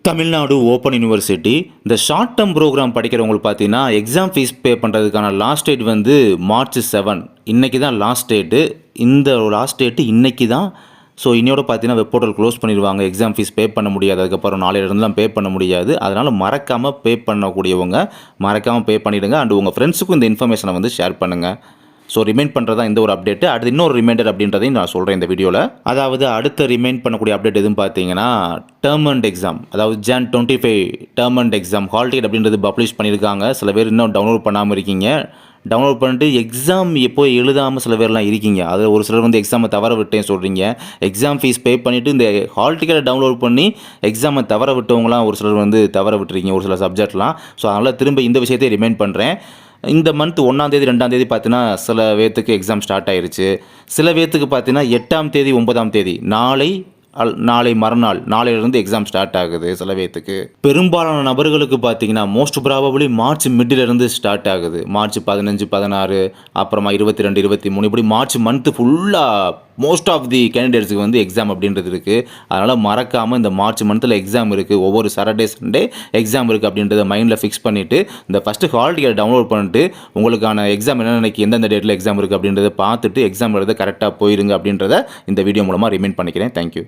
Tamil Nadu open university இந்த short term program படிக்கிறவங்களுக்கு பார்த்தீங்கன்னா எக்ஸாம் ஃபீஸ் பே பண்ணுறதுக்கான லாஸ்ட் டேட் வந்து மார்ச் 7. இன்றைக்கி தான் லாஸ்ட் டேட்டு. இந்த லாஸ்ட் டேட்டு இன்றைக்கி தான். ஸோ இன்னையோட பார்த்தீங்கன்னா வெப் போர்ட்டல் க்ளோஸ் பண்ணிடுவாங்க. எக்ஸாம் ஃபீஸ் பே பண்ண முடியாது. அதுக்கப்புறம் நாளையிலிருந்துலாம் பே பண்ண முடியாது. அதனால் மறக்காமல் பே பண்ணக்கூடியவங்க மறக்காமல் பே பண்ணிவிடுங்க. அண்ட் உங்கள் ஃப்ரெண்ட்ஸுக்கும் இந்த இன்ஃபர்மேஷனை வந்து ஷேர் பண்ணுங்கள். ஸோ ரிமைண்ட் பண்ணுறது தான் இந்த ஒரு அப்டேட்டு. அடுத்து இன்னொரு ரிமைண்டர் அப்படின்றதையும் நான் சொல்கிறேன் இந்த வீடியோவில். அதாவது அடுத்த ரிமைண்ட் பண்ணக்கூடிய அப்டேட் எதுவும் பார்த்தீங்கன்னா டேர்ம் அண்ட் எக்ஸாம், அதாவது Jan 25 term and exam hall ticket அப்படின்றது பப்ளிஷ் பண்ணியிருக்காங்க. சில பேர் இன்னும் டவுன்லோட் பண்ணாமல் இருக்கீங்க. டவுன்லோட் பண்ணிட்டு எக்ஸாம் எப்போ எழுதாமல் சில பேர்லாம் இருக்கீங்க. அதில் ஒரு சிலர் வந்து எக்ஸாமை தவற விட்டேன்னு சொல்கிறீங்க. எக்ஸாம் ஃபீஸ் பே பண்ணிவிட்டு இந்த ஹால் டிக்கெட்டை டவுன்லோட் பண்ணி எக்ஸாமை தவற விட்டவங்களாம் ஒரு சிலர் வந்து தவற விட்டுருக்கீங்க ஒரு சில சப்ஜெக்ட்லாம். ஸோ அதனால் திரும்ப இந்த விஷயத்தை ரிமைண்ட் பண்ணுறேன். இந்த மந்த் 1ஆம் தேதி 2ஆம் தேதி பார்த்தீங்கன்னா சில பேர்த்துக்கு எக்ஸாம் ஸ்டார்ட் ஆயிருச்சு. சில பேர்த்துக்கு பார்த்தீங்கன்னா 8ஆம் தேதி 9ஆம் தேதி நாளை மறுநாள் நாளையிலிருந்து எக்ஸாம் ஸ்டார்ட் ஆகுது. சில பேர்த்துக்கு பெரும்பாலான நபர்களுக்கு பார்த்தீங்கன்னா மோஸ்ட் ப்ராபபிளி மார்ச் மிட்டிலிருந்து ஸ்டார்ட் ஆகுது. மார்ச் 15 16 அப்புறமா 22 23 இப்படி மார்ச் மந்த்து ஃபுல்லாக மோஸ்ட் ஆஃப் தி கேண்டிடேட்ஸுக்கு வந்து எக்ஸாம் அப்படின்றது இருக்குது. அதனால் மறக்காமல் இந்த மார்ச் மந்தில் எக்ஸாம் இருக்குது, ஒவ்வொரு சாட்டர்டே சண்டே எக்ஸாம் இருக்குது அப்படின்றத மைண்டில் ஃபிக்ஸ் பண்ணிவிட்டு இந்த ஃபஸ்ட்டு ஹால் டிக்கெட் டவுன்லோட் பண்ணிட்டு உங்களுக்கான எக்ஸாம் என்னென்னைக்கு எந்தெந்த டேட்டில் எக்ஸாம் இருக்குது அப்படின்றத பார்த்துட்டு எக்ஸாம் எழுத கரெக்டாக போயிருங்க அப்படின்றத இந்த வீடியோ மூலமாக ரிமைண்ட் பண்ணிக்கிறேன். தேங்க்யூ.